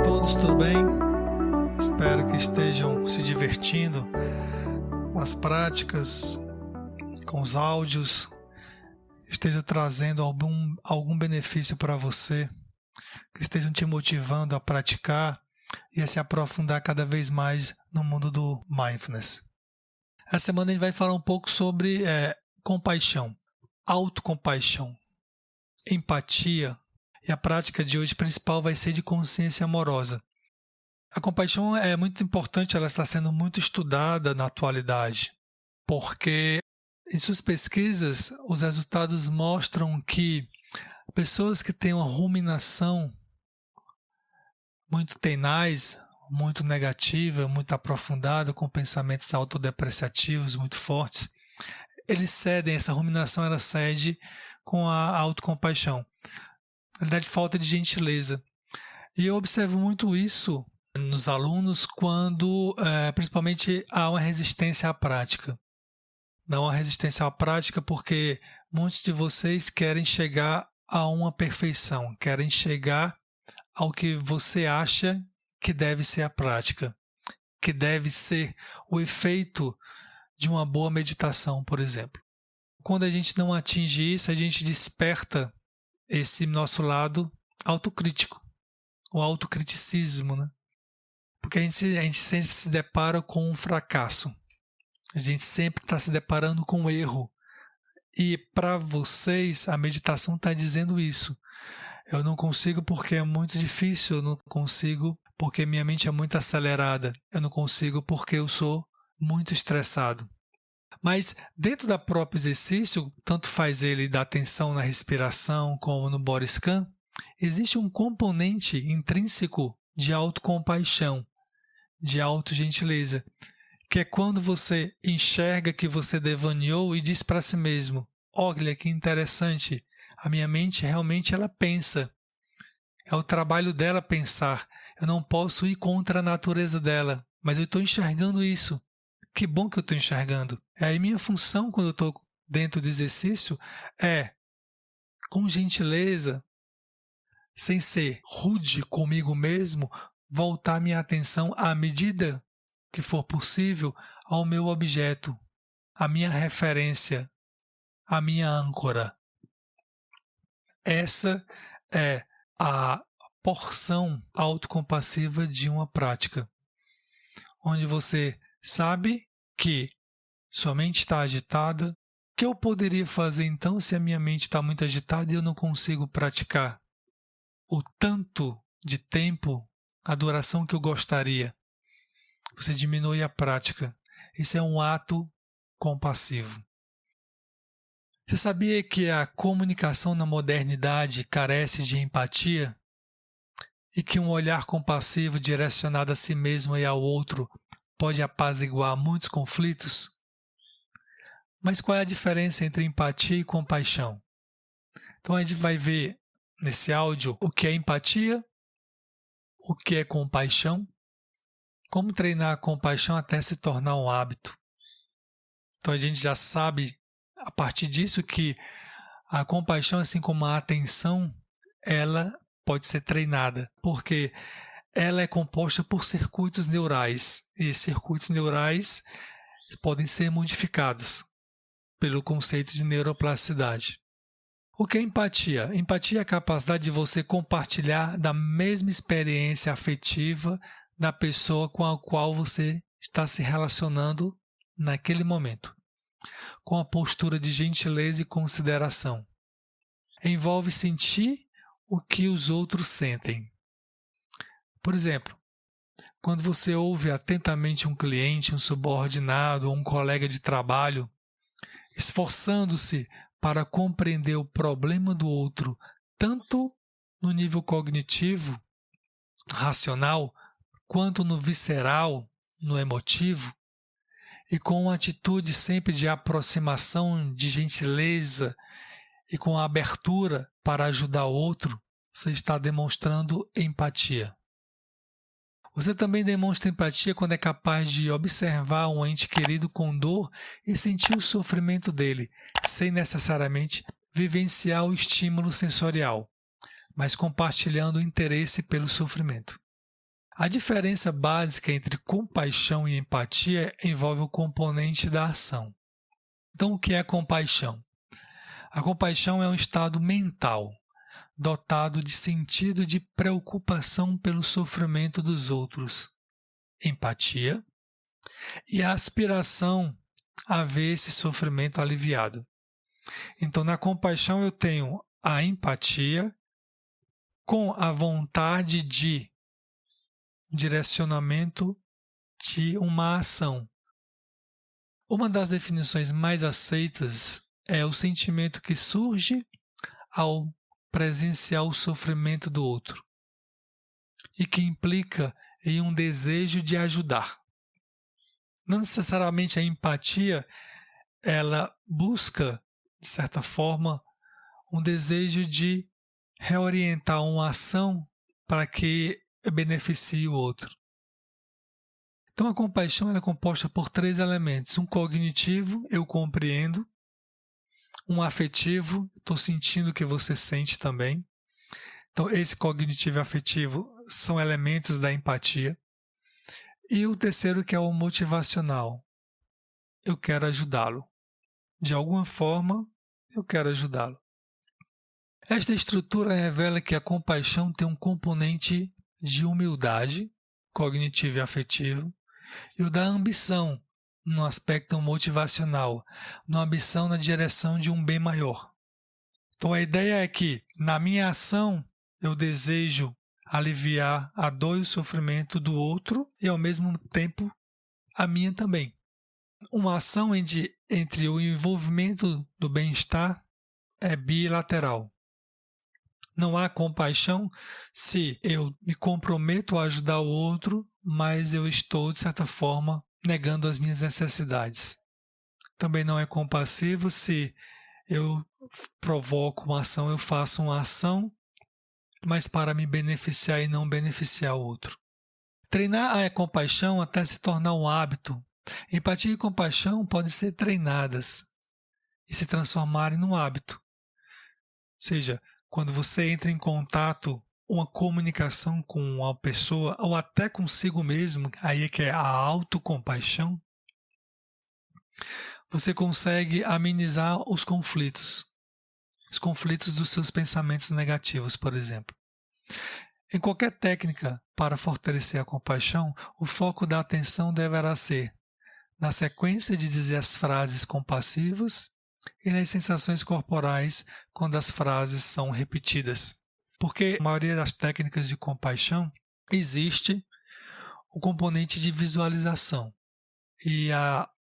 todos, tudo bem? Espero que estejam se divertindo com as práticas, com os áudios, estejam trazendo algum benefício para você, que estejam te motivando a praticar e a se aprofundar cada vez mais no mundo do mindfulness. Essa semana a gente vai falar um pouco sobre compaixão, autocompaixão, empatia, e a prática de hoje principal vai ser de consciência amorosa. A compaixão é muito importante, ela está sendo muito estudada na atualidade, porque em suas pesquisas os resultados mostram que pessoas que têm uma ruminação muito tenaz, muito negativa, muito aprofundada, com pensamentos autodepreciativos muito fortes, essa ruminação ela cede com a autocompaixão. Na verdade, falta de gentileza. E eu observo muito isso nos alunos quando, principalmente, há uma resistência à prática. Não há resistência à prática porque muitos de vocês querem chegar a uma perfeição, querem chegar ao que você acha que deve ser a prática, que deve ser o efeito de uma boa meditação, por exemplo. Quando a gente não atinge isso, a gente desperta esse nosso lado autocrítico, o autocriticismo, né? Porque a gente sempre se depara com um fracasso, a gente sempre está se deparando com um erro. E para vocês, a meditação está dizendo isso. Eu não consigo porque é muito difícil, eu não consigo porque minha mente é muito acelerada, eu não consigo porque eu sou muito estressado. Mas dentro do próprio exercício, tanto faz ele da atenção na respiração como no body scan, existe um componente intrínseco de autocompaixão, de autogentileza, que é quando você enxerga que você devaneou e diz para si mesmo: olha que interessante, a minha mente realmente ela pensa, é o trabalho dela pensar, eu não posso ir contra a natureza dela, mas eu estou enxergando isso. Que bom que eu estou enxergando. Aí minha função quando eu estou dentro do exercício é, com gentileza, sem ser rude comigo mesmo, voltar minha atenção à medida que for possível ao meu objeto, à minha referência, à minha âncora. Essa é a porção autocompassiva de uma prática, onde você sabe que sua mente está agitada. O que eu poderia fazer então se a minha mente está muito agitada e eu não consigo praticar o tanto de tempo, a duração que eu gostaria? Você diminui a prática. Isso é um ato compassivo. Você sabia que a comunicação na modernidade carece de empatia? E que um olhar compassivo direcionado a si mesmo e ao outro pode apaziguar muitos conflitos? Mas qual é a diferença entre empatia e compaixão? Então a gente vai ver nesse áudio o que é empatia, o que é compaixão, como treinar a compaixão até se tornar um hábito. Então a gente já sabe a partir disso que a compaixão, assim como a atenção, ela pode ser treinada, porque ela é composta por circuitos neurais, e circuitos neurais podem ser modificados pelo conceito de neuroplasticidade. O que é empatia? Empatia é a capacidade de você compartilhar da mesma experiência afetiva da pessoa com a qual você está se relacionando naquele momento, com a postura de gentileza e consideração. Envolve sentir o que os outros sentem. Por exemplo, quando você ouve atentamente um cliente, um subordinado ou um colega de trabalho, esforçando-se para compreender o problema do outro, tanto no nível cognitivo, racional, quanto no visceral, no emotivo, e com uma atitude sempre de aproximação, de gentileza e com a abertura para ajudar o outro, você está demonstrando empatia. Você também demonstra empatia quando é capaz de observar um ente querido com dor e sentir o sofrimento dele, sem necessariamente vivenciar o estímulo sensorial, mas compartilhando o interesse pelo sofrimento. A diferença básica entre compaixão e empatia envolve o componente da ação. Então, o que é compaixão? A compaixão é um estado mental, dotado de sentido de preocupação pelo sofrimento dos outros. Empatia e a aspiração a ver esse sofrimento aliviado. Então, na compaixão eu tenho a empatia com a vontade de direcionamento de uma ação. Uma das definições mais aceitas é o sentimento que surge ao presenciar o sofrimento do outro e que implica em um desejo de ajudar. Não necessariamente a empatia, ela busca, de certa forma, um desejo de reorientar uma ação para que beneficie o outro. Então a compaixão ela é composta por 3 elementos. Um cognitivo, eu compreendo. Um afetivo, estou sentindo o que você sente também. Então esse cognitivo e afetivo são elementos da empatia. E o terceiro que é o motivacional. Eu quero ajudá-lo. De alguma forma, eu quero ajudá-lo. Esta estrutura revela que a compaixão tem um componente de humildade, cognitivo e afetivo, e o da ambição, no aspecto motivacional, uma ambição na direção de um bem maior. Então a ideia é que, na minha ação, eu desejo aliviar a dor e o sofrimento do outro e, ao mesmo tempo, a minha também. Uma ação entre o envolvimento do bem-estar é bilateral. Não há compaixão se eu me comprometo a ajudar o outro, mas eu estou, de certa forma, negando as minhas necessidades. Também não é compassivo se eu provoco uma ação, eu faço uma ação, mas para me beneficiar e não beneficiar o outro. Treinar a compaixão até se tornar um hábito. Empatia e compaixão podem ser treinadas e se transformarem num hábito. Ou seja, quando você entra em contato, uma comunicação com uma pessoa, ou até consigo mesmo, aí é que é a autocompaixão, você consegue amenizar os conflitos dos seus pensamentos negativos, por exemplo. Em qualquer técnica para fortalecer a compaixão, o foco da atenção deverá ser na sequência de dizer as frases compassivas e nas sensações corporais quando as frases são repetidas. Porque a maioria das técnicas de compaixão existe o componente de visualização. E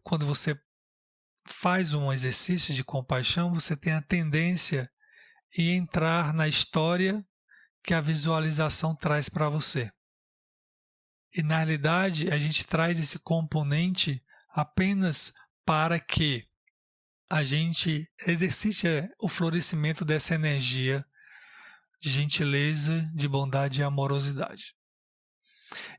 quando você faz um exercício de compaixão, você tem a tendência em entrar na história que a visualização traz para você. E na realidade, a gente traz esse componente apenas para que a gente exercite o florescimento dessa energia de gentileza, de bondade e amorosidade.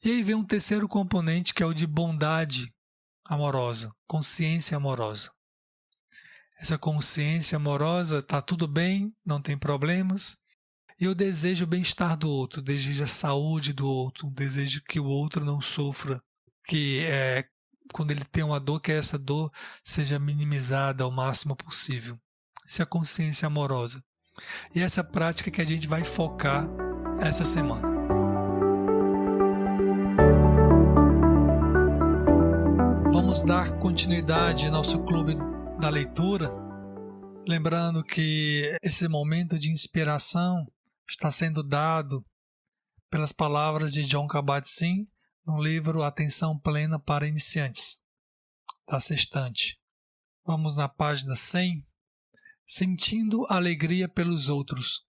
E aí vem um terceiro componente que é o de bondade amorosa, consciência amorosa. Essa consciência amorosa está tudo bem, não tem problemas, e eu desejo o bem-estar do outro, desejo a saúde do outro, desejo que o outro não sofra, que quando ele tem uma dor, que essa dor seja minimizada ao máximo possível. Essa é a consciência amorosa. E essa prática que a gente vai focar essa semana. Vamos dar continuidade ao nosso clube da leitura, lembrando que esse momento de inspiração está sendo dado pelas palavras de Jon Kabat-Zinn no livro Atenção Plena para Iniciantes, da Sextante. Vamos na página 100. Sentindo alegria pelos outros.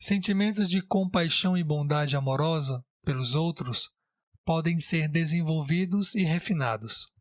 Sentimentos de compaixão e bondade amorosa pelos outros podem ser desenvolvidos e refinados.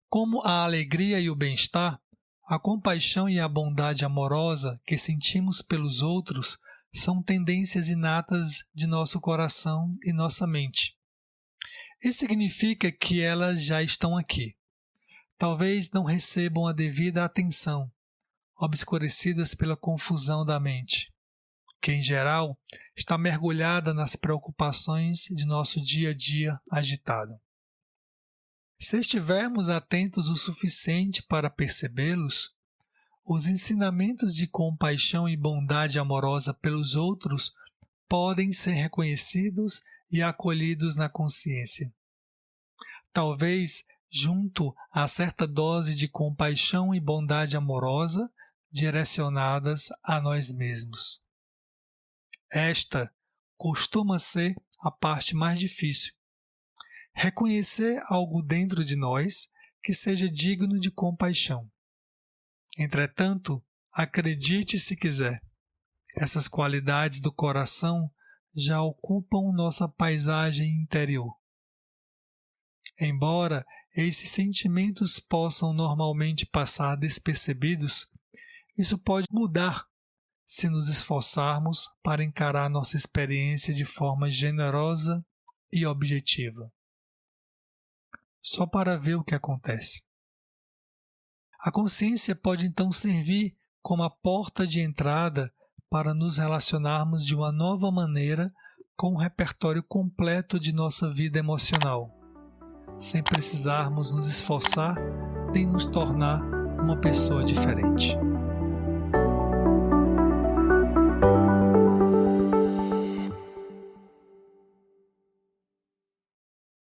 Como a alegria e o bem-estar, a compaixão e a bondade amorosa que sentimos pelos outros são tendências inatas de nosso coração e nossa mente. Isso significa que elas já estão aqui. Talvez não recebam a devida atenção, obscurecidas pela confusão da mente. que em geral está mergulhada nas preocupações de nosso dia a dia agitado. Se estivermos atentos o suficiente para percebê-los, os ensinamentos de compaixão e bondade amorosa pelos outros podem ser reconhecidos e acolhidos na consciência. Talvez, junto a certa dose de compaixão e bondade amorosa direcionadas a nós mesmos. Esta costuma ser a parte mais difícil. Reconhecer algo dentro de nós que seja digno de compaixão. Entretanto, acredite se quiser, essas qualidades do coração já ocupam nossa paisagem interior. Embora esses sentimentos possam normalmente passar despercebidos, isso pode mudar se nos esforçarmos para encarar nossa experiência de forma generosa e objetiva. Só para ver o que acontece. A consciência pode então servir como a porta de entrada para nos relacionarmos de uma nova maneira com o repertório completo de nossa vida emocional, sem precisarmos nos esforçar nem nos tornar uma pessoa diferente.